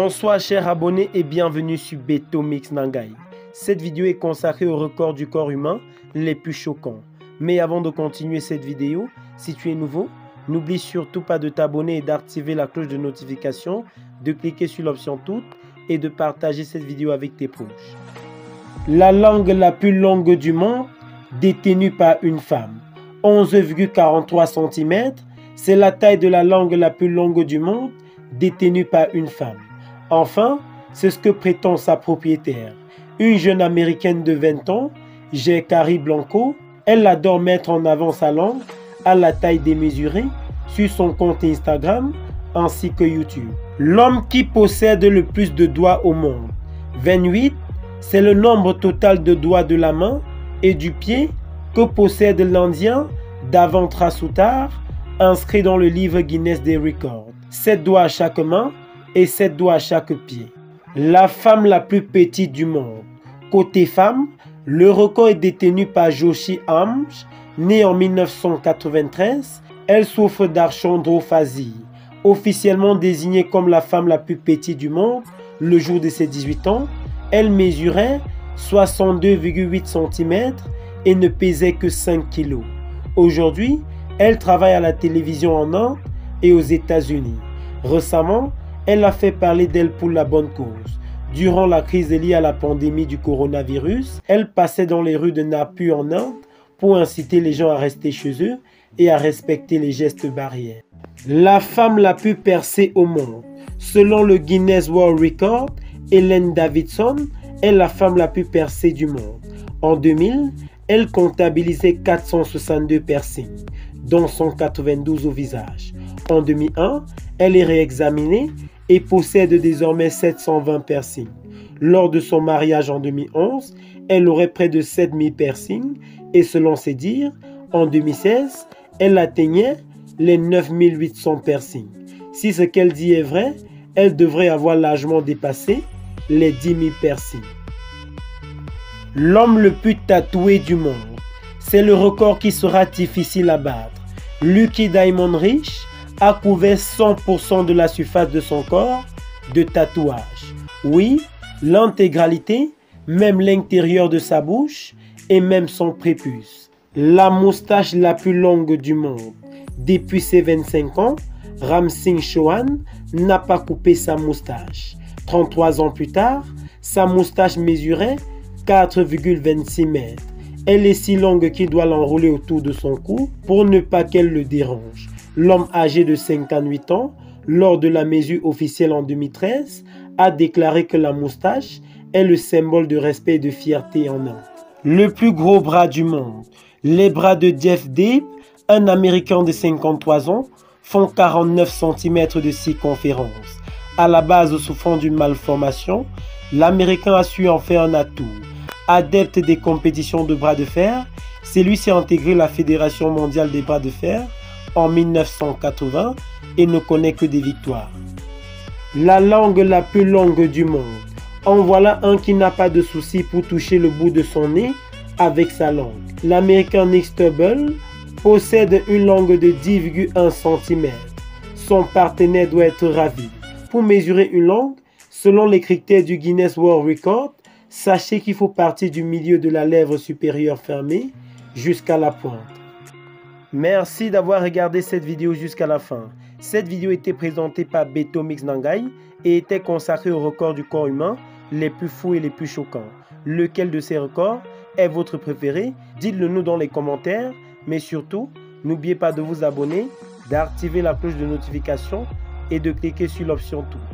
Bonsoir chers abonnés et bienvenue sur Betomix Nangai. Cette vidéo est consacrée aux records du corps humain les plus choquants. Mais avant de continuer cette vidéo, si tu es nouveau, n'oublie surtout pas de t'abonner et d'activer la cloche de notification, de cliquer sur l'option toutes et de partager cette vidéo avec tes proches. La langue la plus longue du monde, détenue par une femme. 11,43 cm, c'est la taille de la langue la plus longue du monde, détenue par une femme. Enfin, c'est ce que prétend sa propriétaire. Une jeune américaine de 20 ans, Carrie Blanco, elle adore mettre en avant sa langue à la taille démesurée sur son compte Instagram ainsi que YouTube. L'homme qui possède le plus de doigts au monde, 28, c'est le nombre total de doigts de la main et du pied que possède l'Indien Davendra Suttar, inscrit dans le livre Guinness des records. 7 doigts à chaque main et 7 doigts à chaque pied. La femme la plus petite du monde. Côté femme, le record est détenu par Joshi Amj, née en 1993. Elle souffre d'achondrophasie. Officiellement désignée comme la femme la plus petite du monde, le jour de ses 18 ans, elle mesurait 62,8 cm et ne pesait que 5 kg. Aujourd'hui, elle travaille à la télévision en Inde et aux États-Unis. Récemment, elle a fait parler d'elle pour la bonne cause. Durant la crise liée à la pandémie du coronavirus, elle passait dans les rues de Nagpur en Inde pour inciter les gens à rester chez eux et à respecter les gestes barrières. La femme la plus percée au monde. Selon le Guinness World Record, Ellen Davidson est la femme la plus percée du monde. En 2000, elle comptabilisait 462 piercings, dont 192 au visage. En 2001, elle est réexaminée et possède désormais 720 piercings. Lors de son mariage en 2011, elle aurait près de 7000 piercings et selon ses dires, en 2016, elle atteignait les 9800 piercings. Si ce qu'elle dit est vrai, elle devrait avoir largement dépassé les 10 000 piercings. L'homme le plus tatoué du monde. C'est le record qui sera difficile à battre. Lucky Diamond Rich a couvert 100% de la surface de son corps de tatouages. Oui, l'intégralité, même l'intérieur de sa bouche et même son prépuce. La moustache la plus longue du monde. Depuis ses 25 ans, Ram Singh Chauhan n'a pas coupé sa moustache. 33 ans plus tard, sa moustache mesurait 4,26 mètres. Elle est si longue qu'il doit l'enrouler autour de son cou pour ne pas qu'elle le dérange. L'homme âgé de 58 ans, lors de la mesure officielle en 2013, a déclaré que la moustache est le symbole de respect et de fierté en Inde. Le plus gros bras du monde. Les bras de Jeff Deeb, un Américain de 53 ans, font 49 cm de circonférence. À la base souffrant d'une malformation, l'Américain a su en faire un atout. Adepte des compétitions de bras de fer, celui-ci a intégré la Fédération mondiale des bras de fer en 1980 et ne connaît que des victoires. La langue la plus longue du monde. En voilà un qui n'a pas de souci pour toucher le bout de son nez avec sa langue. L'Américain Nick Stubble possède une langue de 10,1 cm. Son partenaire doit être ravi. Pour mesurer une langue, selon les critères du Guinness World Record, sachez qu'il faut partir du milieu de la lèvre supérieure fermée jusqu'à la pointe. Merci d'avoir regardé cette vidéo jusqu'à la fin. Cette vidéo était présentée par Betomix Nangai et était consacrée aux records du corps humain les plus fous et les plus choquants. Lequel de ces records est votre préféré? Dites-le nous dans les commentaires, mais surtout, n'oubliez pas de vous abonner, d'activer la cloche de notification et de cliquer sur l'option tout.